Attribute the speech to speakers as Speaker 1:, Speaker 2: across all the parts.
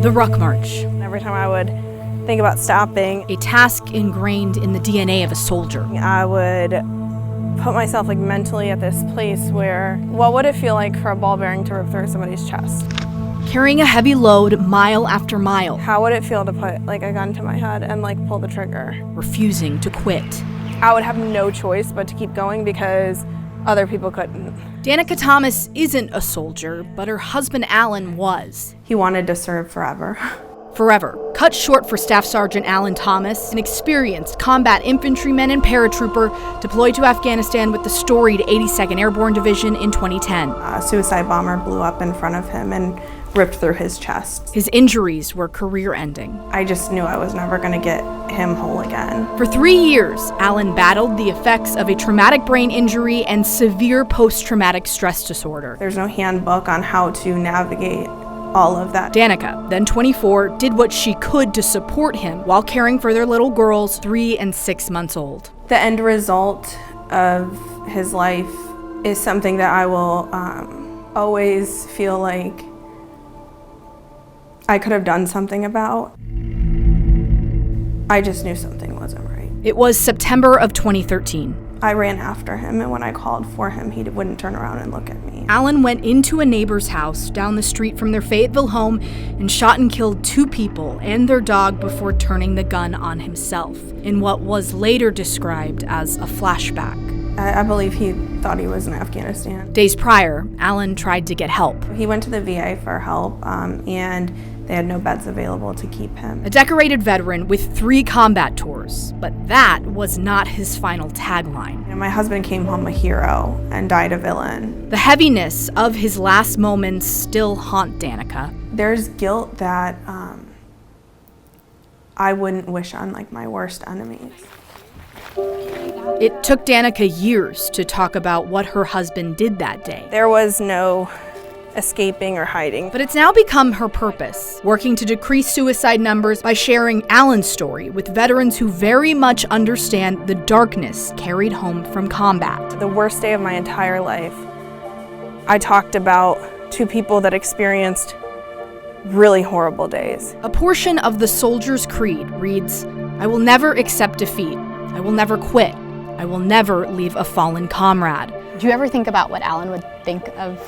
Speaker 1: The Ruck March.
Speaker 2: Every time I would think about stopping,
Speaker 1: A task ingrained in the DNA of a soldier.
Speaker 2: I would put myself mentally at this place where, what would it feel like for a ball bearing to rip through somebody's chest?
Speaker 1: Carrying a heavy load mile after mile.
Speaker 2: How would it feel to put a gun to my head and pull the trigger?
Speaker 1: Refusing to quit.
Speaker 2: I would have no choice but to keep going because other people couldn't.
Speaker 1: Danica Thomas isn't a soldier, but her husband Alan was.
Speaker 2: He wanted to serve forever.
Speaker 1: Forever. Cut short for Staff Sergeant Alan Thomas, an experienced combat infantryman and paratrooper deployed to Afghanistan with the storied 82nd Airborne Division in 2010.
Speaker 2: A suicide bomber blew up in front of him and ripped through his chest.
Speaker 1: His injuries were career-ending.
Speaker 2: I just knew I was never going to get him whole again.
Speaker 1: For 3 years, Alan battled the effects of a traumatic brain injury and severe post-traumatic stress disorder.
Speaker 2: There's no handbook on how to navigate all of that.
Speaker 1: Danica, then 24, did what she could to support him while caring for their little girls, 3 and 6 months old.
Speaker 2: The end result of his life is something that I will always feel like I could have done something about. I just knew something wasn't right.
Speaker 1: It was September of 2013.
Speaker 2: I ran after him, and when I called for him, he wouldn't turn around and look at me.
Speaker 1: Alan went into a neighbor's house down the street from their Fayetteville home and shot and killed 2 people and their dog before turning the gun on himself, in what was later described as a flashback.
Speaker 2: I believe he thought he was in Afghanistan.
Speaker 1: Days prior, Alan tried to get help.
Speaker 2: He went to the VA for help, and they had no beds available to keep him.
Speaker 1: A decorated veteran with 3 combat tours, but that was not his final tagline.
Speaker 2: My husband came home a hero and died a villain.
Speaker 1: The heaviness of his last moments still haunt Danica.
Speaker 2: There's guilt that I wouldn't wish on my worst enemies.
Speaker 1: It took Danica years to talk about what her husband did that day.
Speaker 2: There was no escaping or hiding.
Speaker 1: But it's now become her purpose, working to decrease suicide numbers by sharing Alan's story with veterans who very much understand the darkness carried home from combat.
Speaker 2: The worst day of my entire life, I talked about 2 people that experienced really horrible days.
Speaker 1: A portion of the Soldier's Creed reads, "I will never accept defeat. I will never quit. I will never leave a fallen comrade."
Speaker 3: Do you ever think about what Alan would think of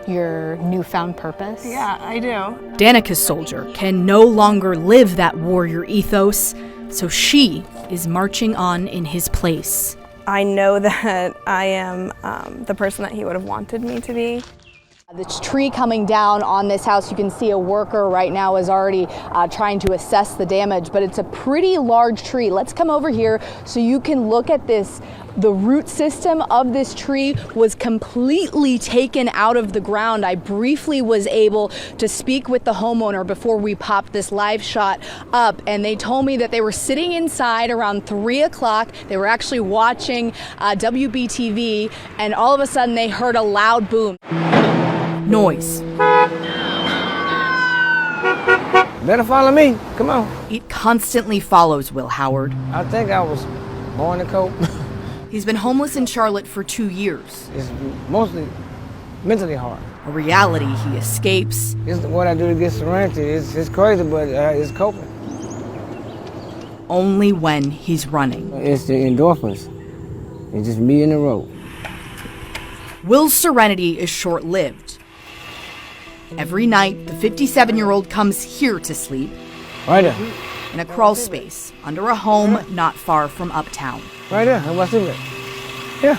Speaker 3: your newfound purpose?
Speaker 2: Yeah, I do.
Speaker 1: Danica's soldier can no longer live that warrior ethos, so she is marching on in his place.
Speaker 2: I know that I am the person that he would have wanted me to be.
Speaker 3: The tree coming down on this house, you can see a worker right now is already trying to assess the damage, but it's a pretty large tree. Let's come over here so you can look at this. The root system of this tree was completely taken out of the ground. I briefly was able to speak with the homeowner before we popped this live shot up, and they told me that they were sitting inside around 3 o'clock. They were actually watching WBTV, and all of a sudden they heard a loud boom.
Speaker 1: Noise.
Speaker 4: Better follow me. Come on.
Speaker 1: It constantly follows Will Howard.
Speaker 4: I think I was born to cope.
Speaker 1: He's been homeless in Charlotte for 2 years.
Speaker 4: It's mostly mentally hard.
Speaker 1: A reality he escapes.
Speaker 4: It's what I do to get serenity. It's crazy, but it's coping.
Speaker 1: Only when he's running.
Speaker 4: It's the endorphins. It's just me in the road.
Speaker 1: Will's serenity is short-lived. Every night, the 57-year-old comes here to sleep.
Speaker 4: Right there.
Speaker 1: In a crawl space under a home not far from Uptown.
Speaker 4: Right there. How about sleeping? Yeah.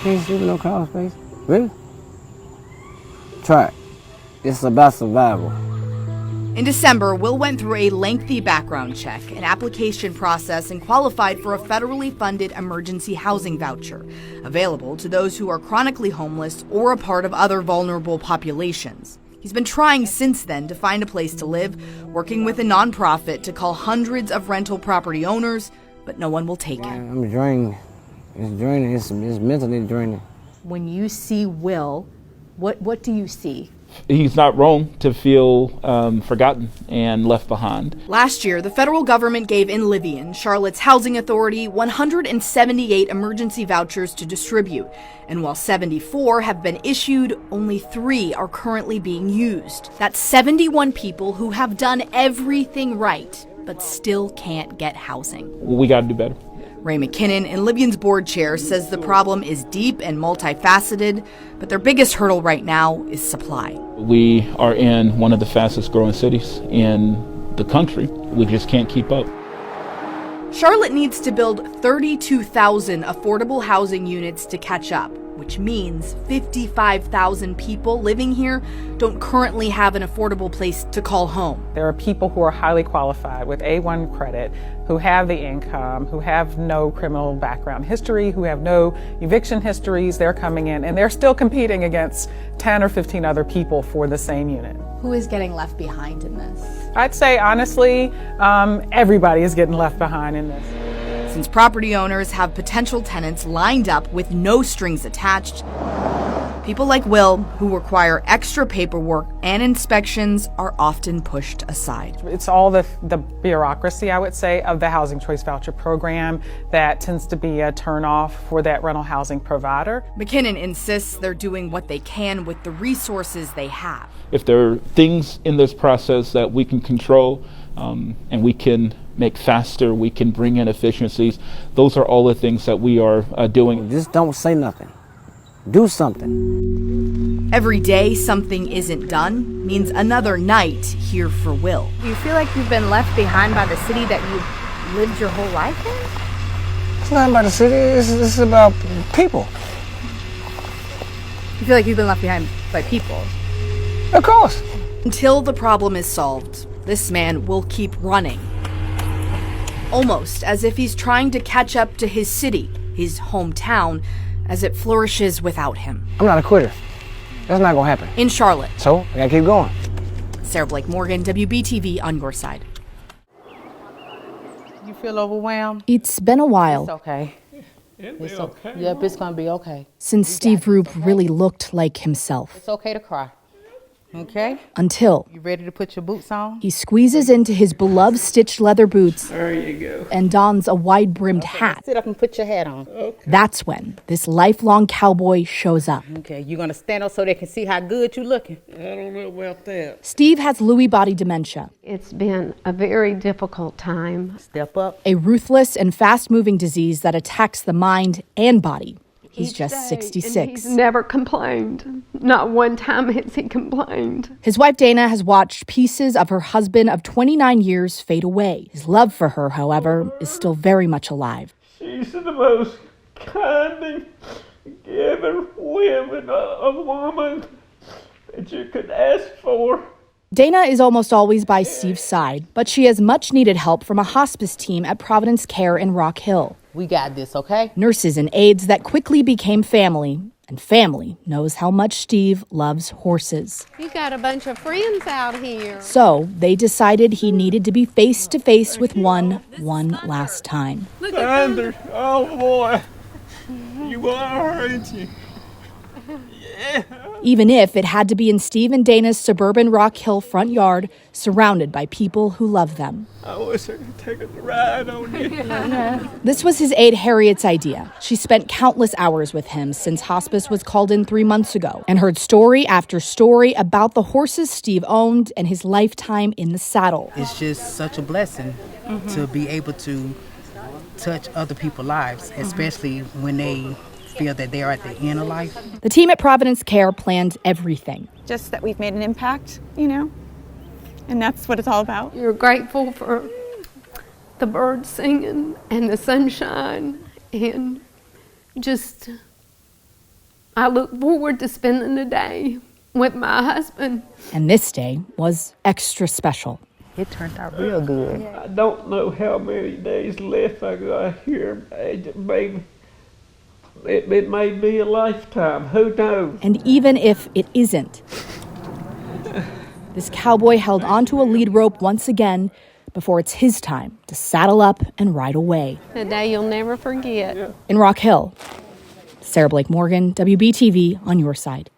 Speaker 4: You ain't sleeping no crawl space. Really? Try it. It's about survival.
Speaker 1: In December, Will went through a lengthy background check, an application process, and qualified for a federally funded emergency housing voucher, available to those who are chronically homeless or a part of other vulnerable populations. He's been trying since then to find a place to live, working with a nonprofit to call hundreds of rental property owners, but no one will take him.
Speaker 4: I'm drained. It's draining. It's mentally draining.
Speaker 3: When you see Will, what do you see?
Speaker 5: he's not wrong to feel forgotten and left behind.
Speaker 1: Last year, the federal government gave Inlivian, Charlotte's housing authority, 178 emergency vouchers to distribute. And while 74 have been issued, only 3 are currently being used. That's 71 people who have done everything right, but still can't get housing.
Speaker 5: We got to do better.
Speaker 1: Ray McKinnon, Inlivian's board chair, says the problem is deep and multifaceted, but their biggest hurdle right now is supply.
Speaker 5: We are in one of the fastest growing cities in the country. We just can't keep up.
Speaker 1: Charlotte needs to build 32,000 affordable housing units to catch up, which means 55,000 people living here don't currently have an affordable place to call home.
Speaker 6: There are people who are highly qualified with A1 credit, who have the income, who have no criminal background history, who have no eviction histories. They're coming in and they're still competing against 10 or 15 other people for the same unit.
Speaker 3: Who is getting left behind in this?
Speaker 6: I'd say, honestly, everybody is getting left behind in this.
Speaker 1: Since property owners have potential tenants lined up with no strings attached, people like Will, who require extra paperwork and inspections, are often pushed aside.
Speaker 6: It's all the bureaucracy, I would say, of the Housing Choice Voucher Program that tends to be a turnoff for that rental housing provider.
Speaker 1: McKinnon insists they're doing what they can with the resources they have.
Speaker 5: If there are things in this process that we can control and we can make faster, we can bring in efficiencies, those are all the things that we are doing.
Speaker 4: Just don't say nothing. Do something.
Speaker 1: Every day something isn't done means another night here for Will.
Speaker 3: Do you feel like you've been left behind by the city that you lived your whole life in?
Speaker 4: It's not about the city, it's about people.
Speaker 3: You feel like you've been left behind by people?
Speaker 4: Of course.
Speaker 1: Until the problem is solved, this man will keep running. Almost as if he's trying to catch up to his city, his hometown, as it flourishes without him.
Speaker 4: I'm not a quitter. That's not gonna happen.
Speaker 1: In Charlotte,
Speaker 4: So, I gotta keep going.
Speaker 1: Sarah Blake Morgan, WBTV, on your side.
Speaker 7: You feel overwhelmed?
Speaker 8: It's been a while
Speaker 7: It's okay. It's okay. Yep, it's gonna be okay.
Speaker 8: since Steve Roop really looked like himself.
Speaker 7: It's okay to cry. Okay?
Speaker 8: Until
Speaker 7: You ready to put your boots on?
Speaker 8: he squeezes into his beloved stitched leather boots
Speaker 5: There you go.
Speaker 8: and dons a wide-brimmed hat.
Speaker 7: Sit up and put your hat on.
Speaker 8: That's when this lifelong cowboy shows up.
Speaker 7: Okay, you're gonna stand up so they can see how good you looking.
Speaker 5: I don't know about that.
Speaker 8: Steve has Lewy body dementia,
Speaker 9: It's been a very difficult time.
Speaker 7: Step up.
Speaker 8: a ruthless and fast-moving disease that attacks the mind and body. He's just 66.
Speaker 9: He's never complained. Not one time has he complained.
Speaker 8: His wife Dana has watched pieces of her husband of 29 years fade away. His love for her, however, is still very much alive.
Speaker 5: She's the most kind, giving a woman that you could ask for.
Speaker 8: Dana is almost always by Steve's side, but she has much needed help from a hospice team at Providence Care in Rock Hill.
Speaker 7: We got this, okay?
Speaker 8: Nurses and aides that quickly became family, and family knows how much Steve loves horses.
Speaker 9: You got a bunch of friends out here.
Speaker 8: So they decided he needed to be face to face with one last time.
Speaker 5: Thunder, oh boy, you are, aren't you?
Speaker 8: Even if it had to be in Steve and Dana's suburban Rock Hill front yard, surrounded by people who love them.
Speaker 5: I wish I could take a ride on you.
Speaker 8: This was his aide Harriet's idea. She spent countless hours with him since hospice was called in 3 months ago and heard story after story about the horses Steve owned and his lifetime in the saddle.
Speaker 7: It's just such a blessing to be able to touch other people's lives, especially when they feel that they're at the end of life.
Speaker 8: The team at Providence Care planned everything.
Speaker 10: Just that we've made an impact, you know, and that's what it's all about.
Speaker 9: You're grateful for the birds singing and the sunshine, and just I look forward to spending the day with my husband.
Speaker 8: And this day was extra special.
Speaker 7: It turned out real good.
Speaker 5: I don't know how many days left I got here. Maybe it may be a lifetime. Who knows?
Speaker 8: And even if it isn't, this cowboy held onto a lead rope once again before it's his time to saddle up and ride away.
Speaker 9: A day you'll never forget.
Speaker 8: In Rock Hill, Sarah Blake Morgan, WBTV, on your side.